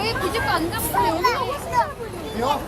왜 부지고 안 잡고 여기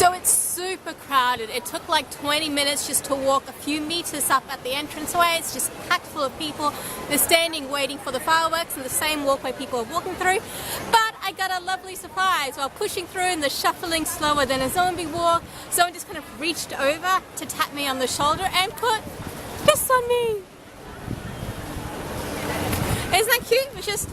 So it's super crowded. It took like 20 minutes just to walk a few meters up at the entranceway. It's just packed full of people. They're standing waiting for the fireworks in the same walkway people are walking through. But I got a lovely surprise while pushing through and the shuffling slower than a zombie walk. Someone just kind of reached over to tap me on the shoulder and put this on me. Isn't that cute? It was just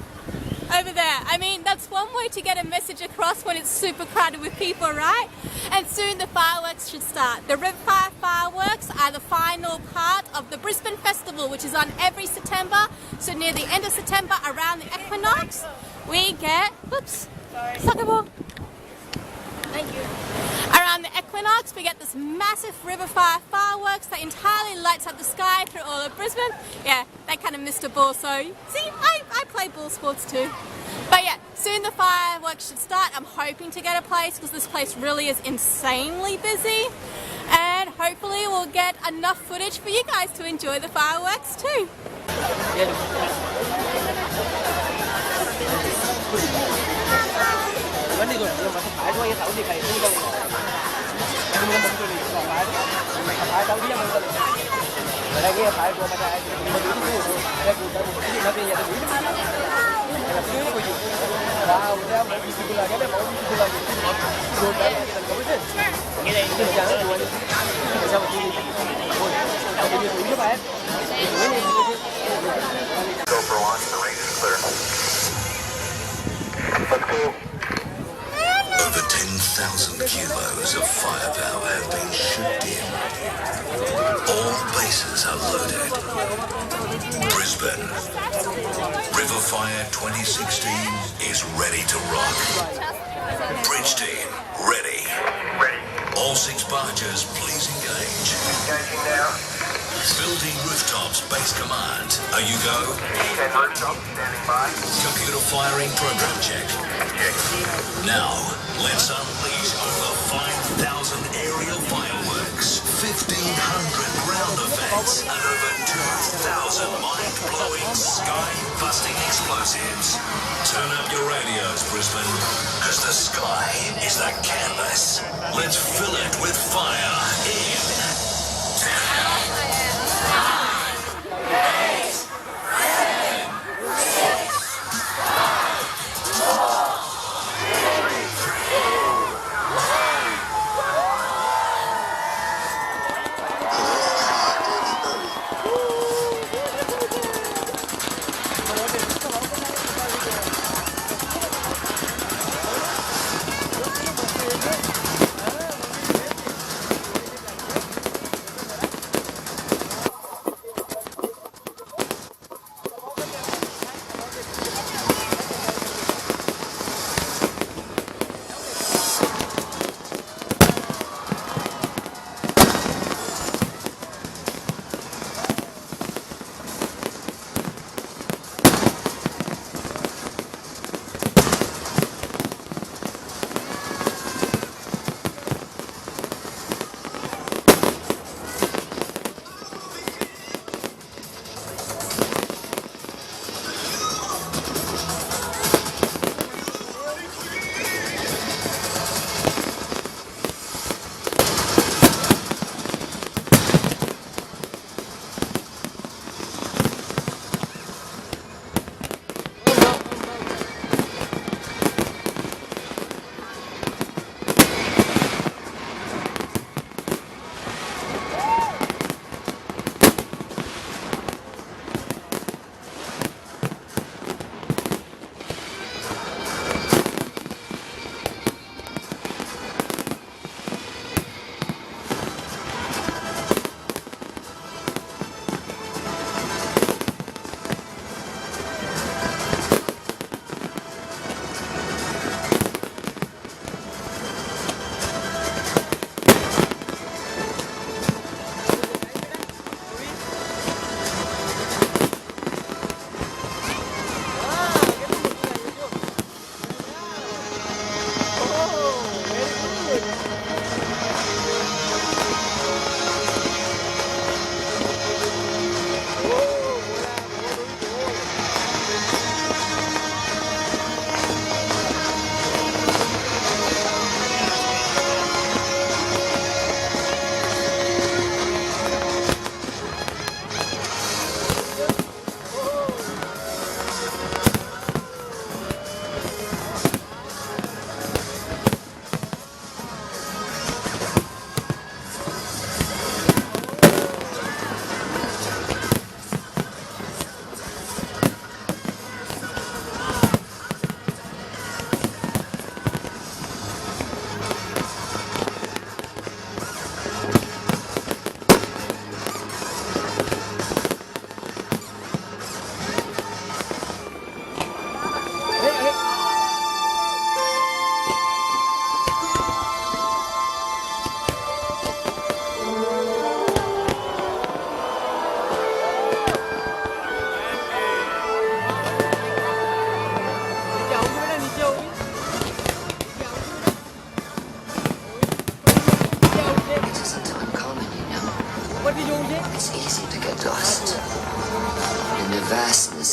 over there. I mean, that's one way to get a message across when it's super crowded with people, right? And soon the fireworks should start. The Riverfire fireworks are the final part of the Brisbane Festival, which is on every September. So near the end of September, around the equinox, we get, oops, soccer ball. Thank you. Around the equinox, we get this massive Riverfire fireworks that entirely lights up the sky through all of Brisbane. Yeah, they kind of missed a ball, so see, I play ball sports too. But yeah, soon the fireworks should start. I'm hoping to get a place because this place really is insanely busy. And hopefully we'll get enough footage for you guys to enjoy the fireworks too. Go for launch, the range is clear. Let's go. Over 10,000 kilos of firepower have been shipped in. All bases are loaded. Brisbane Riverfire 2016 is ready to rock. Bridge team, ready. Ready. All 6 barges, please engage. Engaging now. Building rooftops, base command. Are you go? 10 rooftops, standing by. Computer firing program check. Check. Now, let's unleash over 5,000 aerial fireworks, 1,500 ground effects, and over 2,000 mind-blowing, sky-busting explosives. Turn up your radios, Brisbane, because the sky is the canvas. Let's fill it with fire in 10, 9, 8, 7, 6, 5, 4,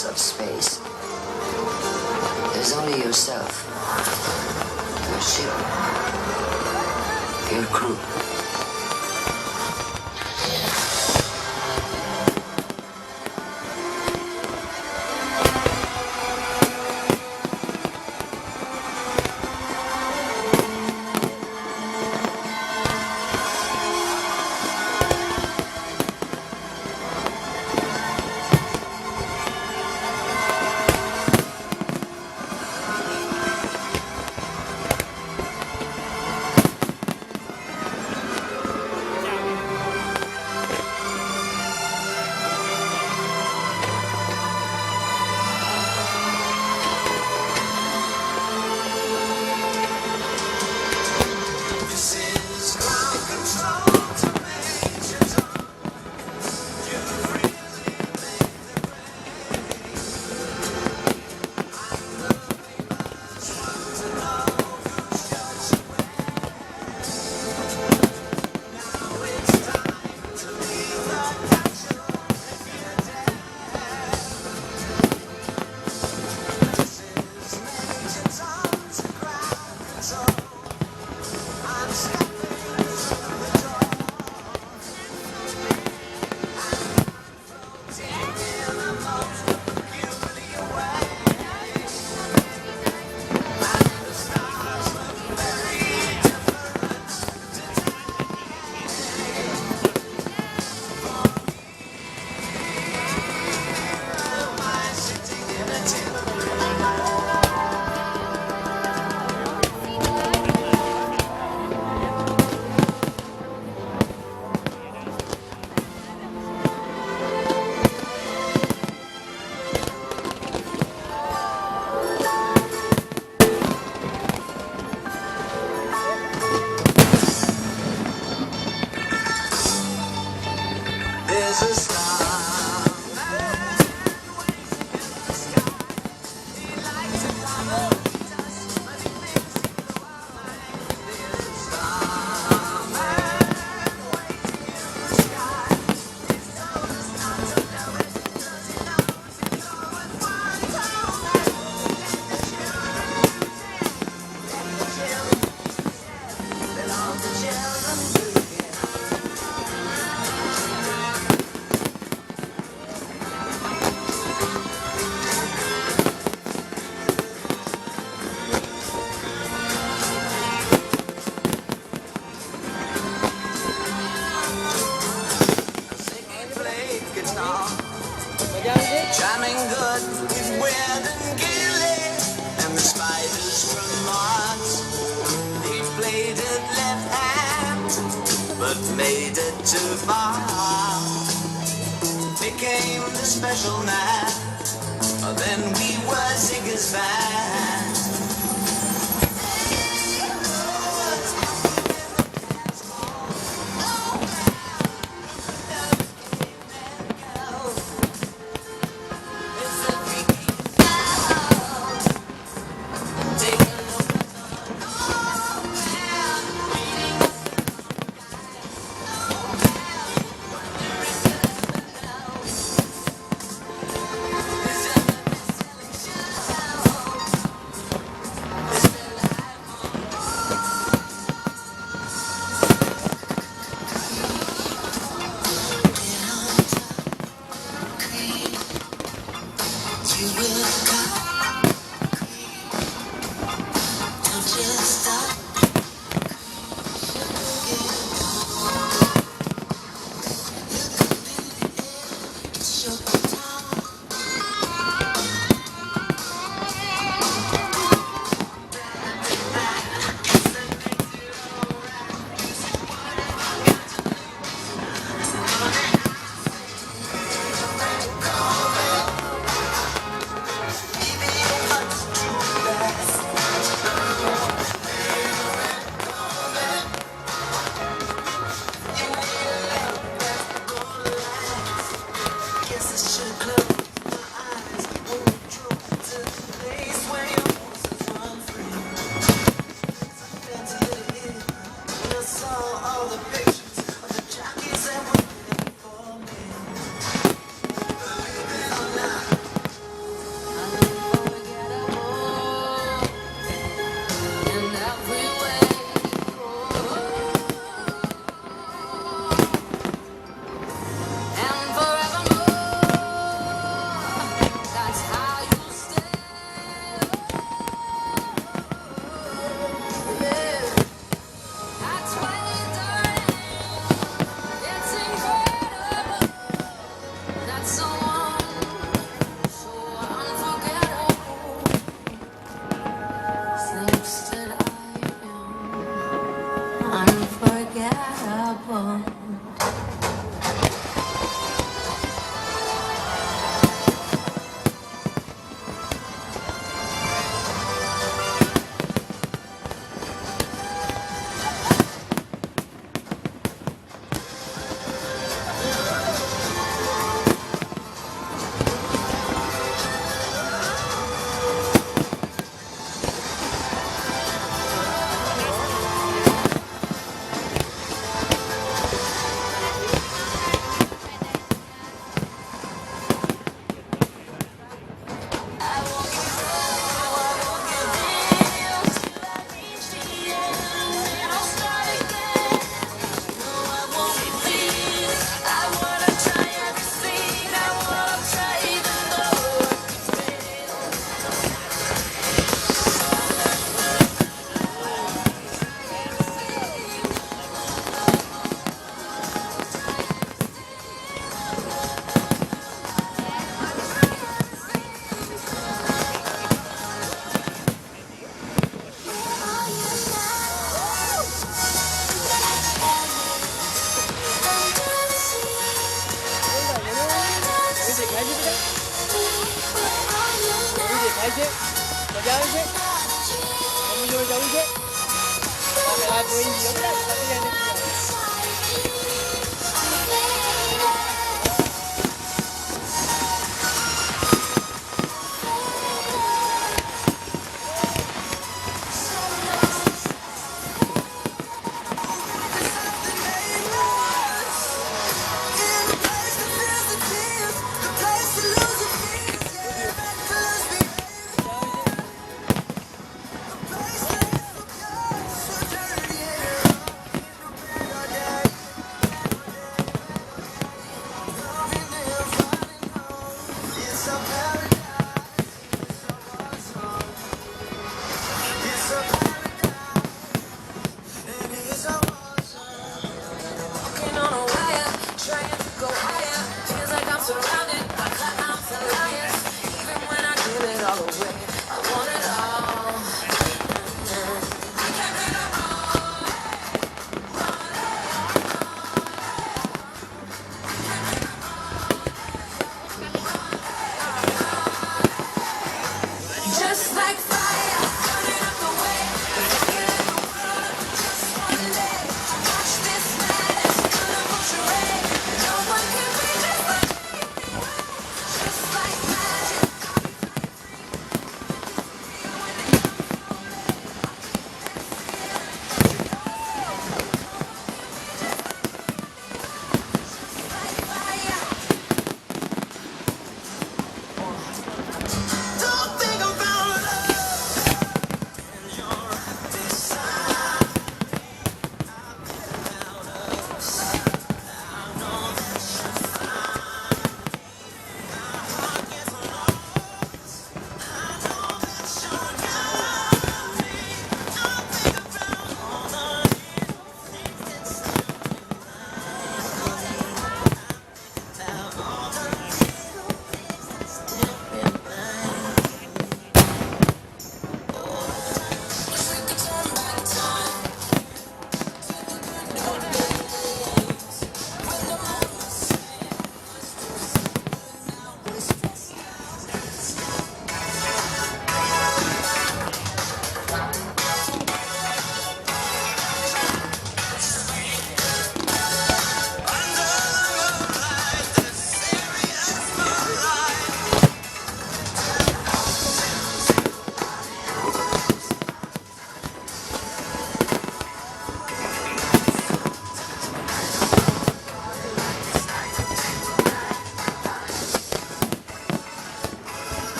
emptiness of space. There's only yourself, your ship, your crew. Jamming good with Weird and Gilly and the spiders from Mars. He played it left hand, but made it too far. Became the special man, then we were Ziggy's band. vagabond.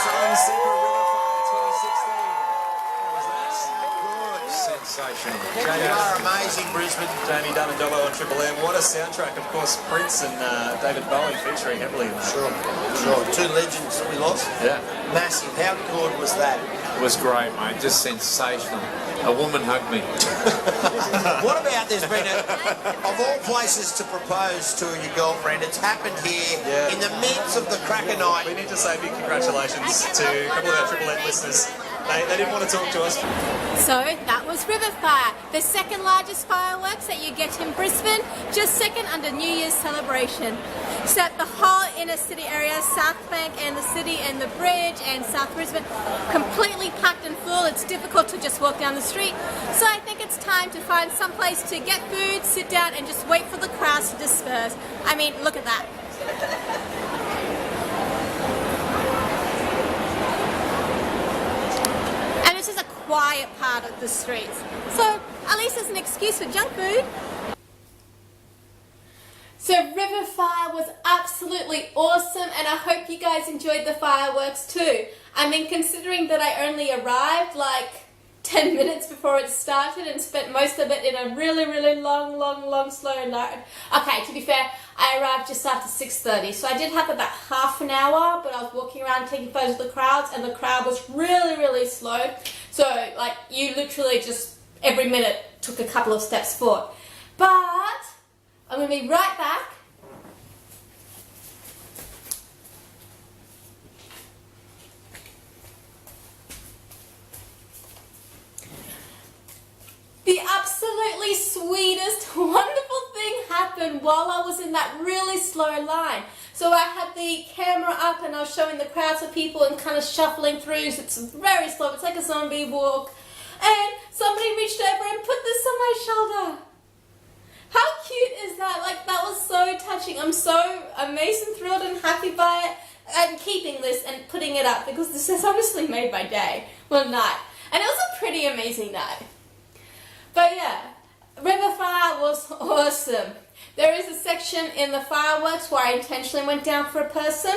Sunsuper Riverfire 2016. Sensational. They are amazing, Brisbane. Jamie Dunn and Dobbo on Triple M. What a soundtrack. Of course, Prince and David Bowie featuring heavily in that. Sure. Two legends that we lost. Yeah. Massive. How good was that? It was great, mate. Just sensational. A woman hugged me. What about there's been of all places to propose to your girlfriend, it's happened here in the midst of the cracker night. We need to say big congratulations to a couple of our Triple M listeners. They didn't want to talk to us. So that was Riverfire, the second largest fireworks that you get in Brisbane, just second under New Year's celebration. So the whole inner city area, Southbank and the city and the bridge and South Brisbane, completely packed and full. It's difficult to just walk down the street. So I think it's time to find some place to get food, sit down and just wait for the crowds to disperse. I mean, look at that. Quiet part of the streets. So at least there's an excuse for junk food. So Riverfire was absolutely awesome and I hope you guys enjoyed the fireworks too. I mean, considering that I only arrived like 10 minutes before it started and spent most of it in a really long slow line. Okay, to be fair, I arrived just after 6:30, so I did have about half an hour, but I was walking around taking photos of the crowds and the crowd was really slow. So like you literally just every minute took a couple of steps forward. But I'm going to be right back. The absolutely sweetest, wonderful thing happened while I was in that really slow line. So I had the camera up and I was showing the crowds of people and kind of shuffling through. So it's very slow. It's like a zombie walk. And somebody reached over and put this on my shoulder. How cute is that? Like, that was so touching. I'm so amazed and thrilled and happy by it. I'm keeping this and putting it up because this has honestly made my day. Well, night. And it was a pretty amazing night. But yeah, Riverfire was awesome. There is a section in the fireworks where I intentionally went down for a person.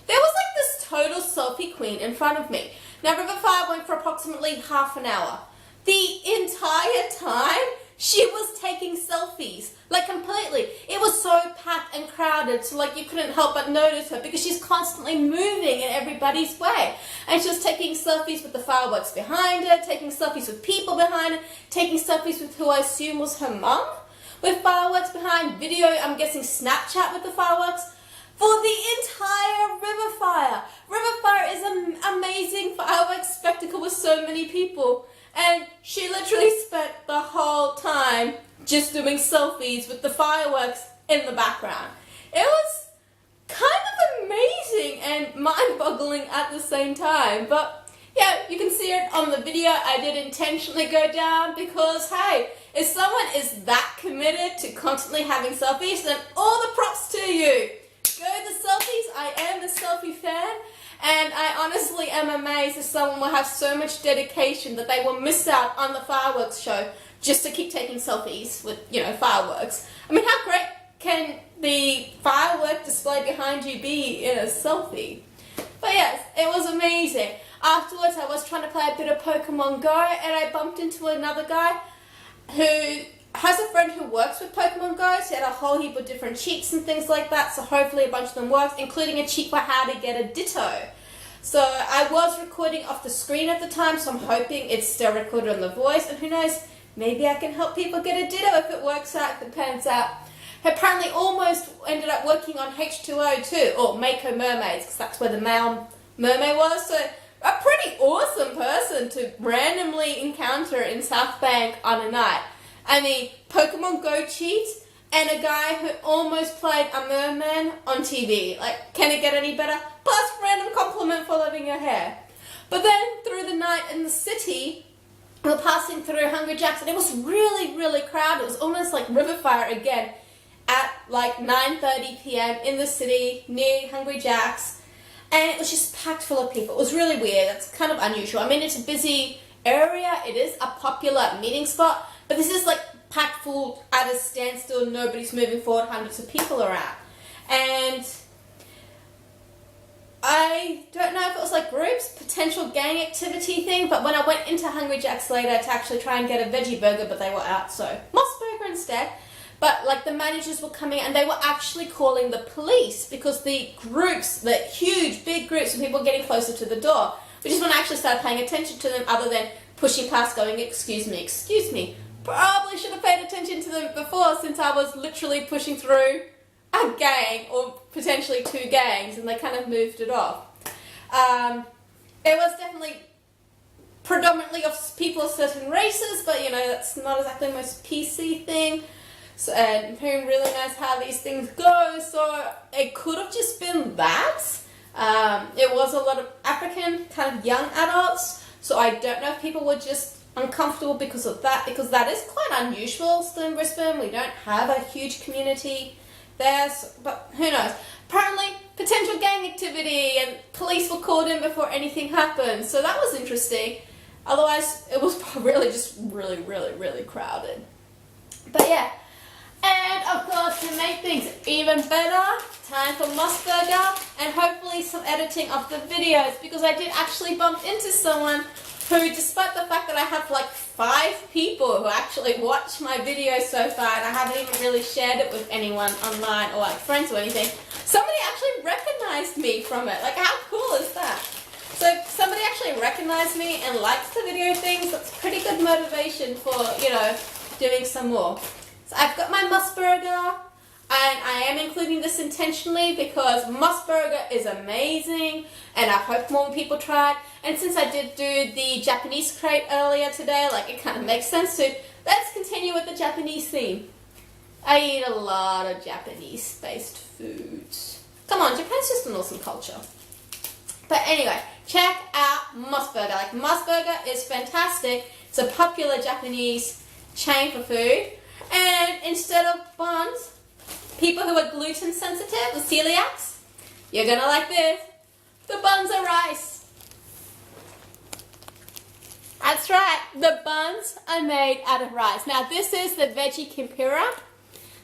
There was like this total selfie queen in front of me. Now Riverfire went for approximately half an hour. The entire time, she was taking selfies, like completely. It was so packed and crowded, so like you couldn't help but notice her because she's constantly moving in everybody's way. And she was taking selfies with the fireworks behind her, taking selfies with people behind her, taking selfies with who I assume was her mum, with fireworks behind, video, I'm guessing Snapchat with the fireworks, for the entire Riverfire. Riverfire is an amazing fireworks spectacle with so many people. And she literally spent the whole time just doing selfies with the fireworks in the background. It was kind of amazing and mind-boggling at the same time. But yeah, you can see it on the video. I did intentionally go down because, hey, if someone is that committed to constantly having selfies, then all the props to you. Go the selfies. I am a selfie fan. And I honestly am amazed that someone will have so much dedication that they will miss out on the fireworks show just to keep taking selfies with, you know, fireworks. I mean, how great can the firework display behind you be in a selfie? But yes, it was amazing. Afterwards, I was trying to play a bit of Pokemon Go and I bumped into another guy who has a friend who works with Pokemon Go, so he had a whole heap of different cheats and things like that, so hopefully a bunch of them worked, including a cheat for how to get a Ditto. So I was recording off the screen at the time, so I'm hoping it's still recorded on the voice, and who knows, maybe I can help people get a Ditto if it works out, if it pans out. Apparently almost ended up working on H2O too, or Mako Mermaids, because that's where the male mermaid was, so a pretty awesome person to randomly encounter in Southbank on a night. I mean, Pokemon Go cheat, and a guy who almost played a merman on TV. Like, can it get any better? Plus, random compliment for loving your hair. But then, through the night in the city, we were passing through Hungry Jack's, and it was really, really crowded. It was almost like Riverfire again, at like 9:30 p.m. in the city, near Hungry Jack's. And it was just packed full of people. It was really weird. That's kind of unusual. I mean, it's a busy area. It is a popular meeting spot. But this is like packed full at a standstill, nobody's moving forward, hundreds of people are out. And I don't know if it was like groups, potential gang activity thing, but when I went into Hungry Jack's later to actually try and get a veggie burger, but they were out, so Moss Burger instead. But like the managers were coming and they were actually calling the police because the groups, the huge big groups of people were getting closer to the door, which is when I actually started paying attention to them other than pushing past going, excuse me, excuse me. Probably should have paid attention to them before since I was literally pushing through a gang or potentially two gangs and they kind of moved it off. It was definitely predominantly of people of certain races, but you know, that's not exactly the most PC thing. So, and who really knows how these things go, so it could have just been that. It was a lot of African kind of young adults, so I don't know if people were just uncomfortable because of that, because that is quite unusual still in Brisbane. We don't have a huge community there, so, but who knows. Apparently potential gang activity and police were called in before anything happened, so that was interesting. Otherwise it was really just really crowded. But yeah, and of course to make things even better, time for Moss Burger and hopefully some editing of the videos, because I did actually bump into someone who, despite the fact that I have like 5 people who actually watch my videos so far and I haven't even really shared it with anyone online or like friends or anything, somebody actually recognized me from it. Like, how cool is that? So if somebody actually recognized me and likes the video things, that's pretty good motivation for, you know, doing some more. So I've got my Moss Burger, and I am including this intentionally because Moss Burger is amazing and I hope more people try it. And since I did do the Japanese crate earlier today, like it kind of makes sense to, let's continue with the Japanese theme. I eat a lot of Japanese based foods. Come on, Japan's just an awesome culture. But anyway, check out Moss Burger. Like, Moss Burger is fantastic. It's a popular Japanese chain for food. And instead of buns, people who are gluten sensitive, the celiacs, you're gonna like this. The buns are rice. That's right, the buns are made out of rice. Now this is the veggie tempura.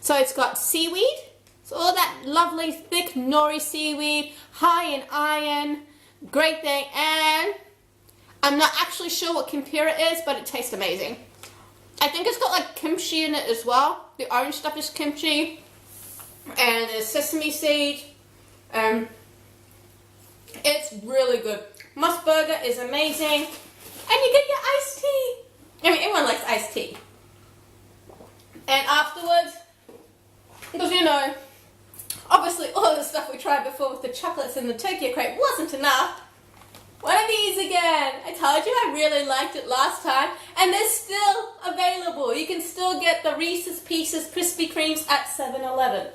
So it's got seaweed. So all that lovely thick nori seaweed, high in iron, great thing. And I'm not actually sure what tempura is, but it tastes amazing. I think it's got like kimchi in it as well. The orange stuff is kimchi. And there's sesame seed. It's really good. Moss Burger is amazing. And you get your iced tea. I mean, everyone likes iced tea. And afterwards, because you know, obviously all the stuff we tried before with the chocolates in the Tokyo crate wasn't enough. One of these again. I told you I really liked it last time. And they're still available. You can still get the Reese's Pieces Krispy Kremes at 7-Eleven.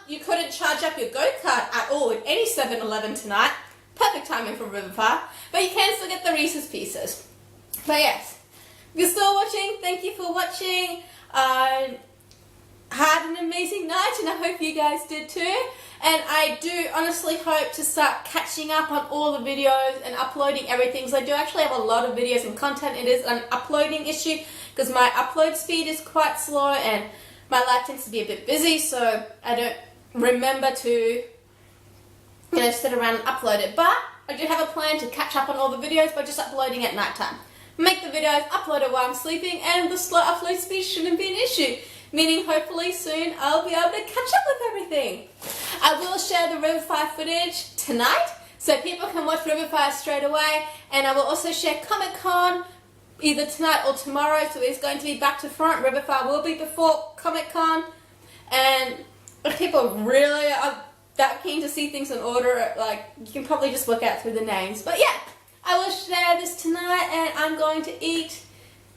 You couldn't charge up your go-kart at all at any 7-Eleven tonight. Perfect timing for Riverfire. But you can still get the Reese's Pieces. But yes, if you're still watching, thank you for watching. I had an amazing night and I hope you guys did too. And I do honestly hope to start catching up on all the videos and uploading everything. So I do actually have a lot of videos and content. It is an uploading issue because my upload speed is quite slow and my life tends to be a bit busy, so I don't remember to, you know, sit around and upload it. But I do have a plan to catch up on all the videos by just uploading at night time. make the videos, upload it while I'm sleeping, and the slow upload speed shouldn't be an issue. Meaning hopefully soon I'll be able to catch up with everything. I will share the Riverfire footage tonight, so people can watch Riverfire straight away, and I will also share Comic-Con either tonight or tomorrow, so it's going to be back to front. Riverfire will be before Comic-Con, and if people really are that keen to see things in order, like, you can probably just work out through the names. But yeah, I will share this tonight, and I'm going to eat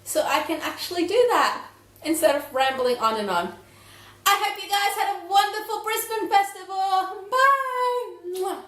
so I can actually do that instead of rambling on and on. I hope you guys had a wonderful Brisbane Festival. Bye!